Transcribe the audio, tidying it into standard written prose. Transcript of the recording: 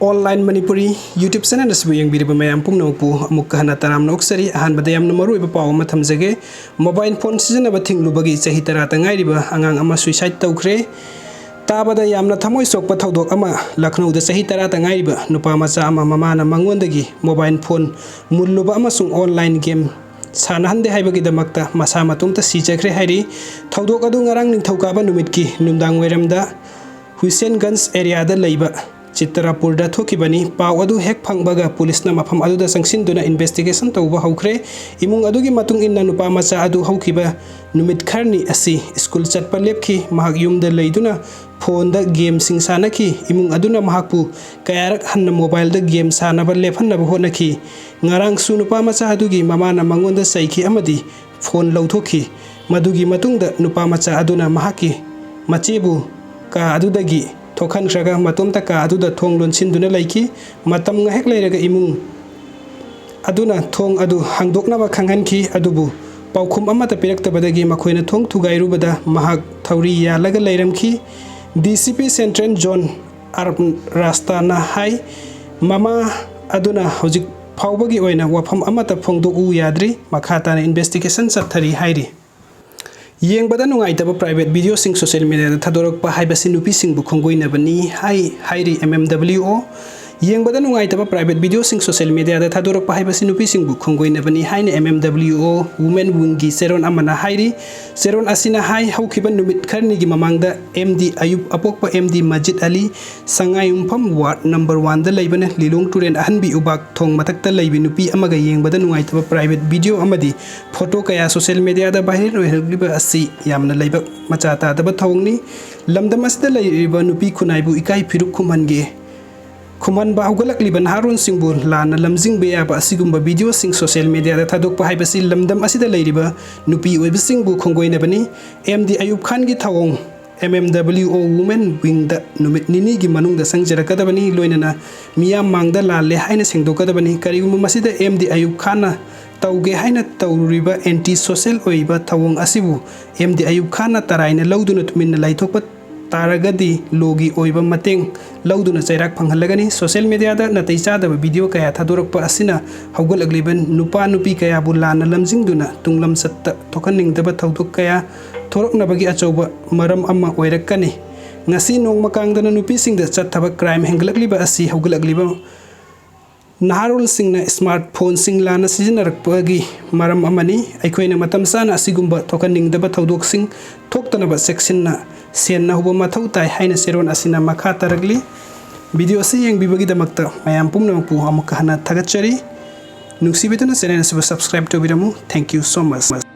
Online Manipuri YouTube channel asbu yengbiriba mayam pumnampu amukka hana taram noksari ahanbada yamna maruiba paw ama thamjage mobile phone sijanaba thinglubagi chahi tara ta ngairiba angang ama suicide tawkhre tabada yamna thamoi sokpa thodok ama Lucknow da chahi tara ta ngairiba nupa macha ama mamana mangondagi mobile phone mulluba ama sung online game sanahande haibagi damakta masa matungta sijakre hairi thodok adu ngarang ningthokaba numitki numdang weramda Husainganj area da leiba Chitrapur da thokibani paw adu hek phangbaga police na mafam adu da sangsin duna investigation tawba hawkhre imung adu gi matung inna nupa macha adu hawkiba numit kharni asi school chatpa lepki mahak yum da leiduna phone da game sing sanaki imung aduna mahakpu kayarak hanna mobile da game sanaba lephanna ba honaki ngarang su nupa macha adu gi mamana mangonda saiki amadi phone lawthoki madugi matungda nupa macha aduna mahaki machebu ka adudagi Tokan Shaga Matum Taka Aduda Tong Lonsin Duna Laiki, Matam Heklega Imung Aduna Tong Adu Hangdoknava Kanganki Adubu, Paukum Amata Pirakta Badagi Makoina Tong to Gairubada, Mahak Tauriya Laga Lairamki, DCP Central John Rastana Hai, Mama Aduna Hojik Paubagi Oina, Wapam Amata Pongdo Uyadri, Makata Investigation Satari Hairi. Yeng bada nungaitaba private video sing social media da thadorok pa haibasi nupi sing bu khongoi nabani hairi MMWO yeng bada nungaitaba private video sing social media da thadorok pa haibasi nupi sing bu khongoi nabani haine MMWO women wungi seron amana hairi seron asina hai haukiba numit kharni gi mamangda MD Ayub apokpa MD Majid Ali sangai umpham ward number 1 da leibane lilong turen ahanbi ubak thong matakta leibi nupi amaga yeng bada nungaitaba private video amadi photo kaya social media da bahir oihliba asi yamna leiba macha ta da thongni lamdam asda leiba nupi khunaibu ikai phiruk khumhange Kuman ba haugalak liban Harun Singbu lana lamjing beya ba asigumba video sing social media da thadok pa haibasi lamdam asida leiriba nupi oiba singbu khongoi nabani MD Ayub Khan gi thawong MMWO women wing da numit nini gi manung da sangjarakadabani loinana miyam mangda lalle haina sengdokadabani karigumba masida MD Ayub Khan na tauge haina tauriba anti social oiba thawong asibu MD Ayub Khan na taraina lauduna tuminna laithokpa Taragadi logi oiba mateng lauduna chairak phanghalagani social media da natai chada video kaya thadorok pa asina haugal agliban nupa nupi kaya bulana lamjing duna tunglam satta thokaning daba thaudok kaya thorok nabagi achoba maram amma oirakani ngasi nong makangdana nupi singda chathaba crime henglagliba asi haugal agliba Naharul Singh na smartphone sing lana sijinarakpagi maram amani aikoina matam sana asigumba thokaning daba thaudok sing thoktanaba section na sen na hubo mathau tai haina seron asina makha taragli video se yang bibagi damakta mayam pumnampu amukka hana thagachari nuksibetuna channel subscribe to biramu thank you so much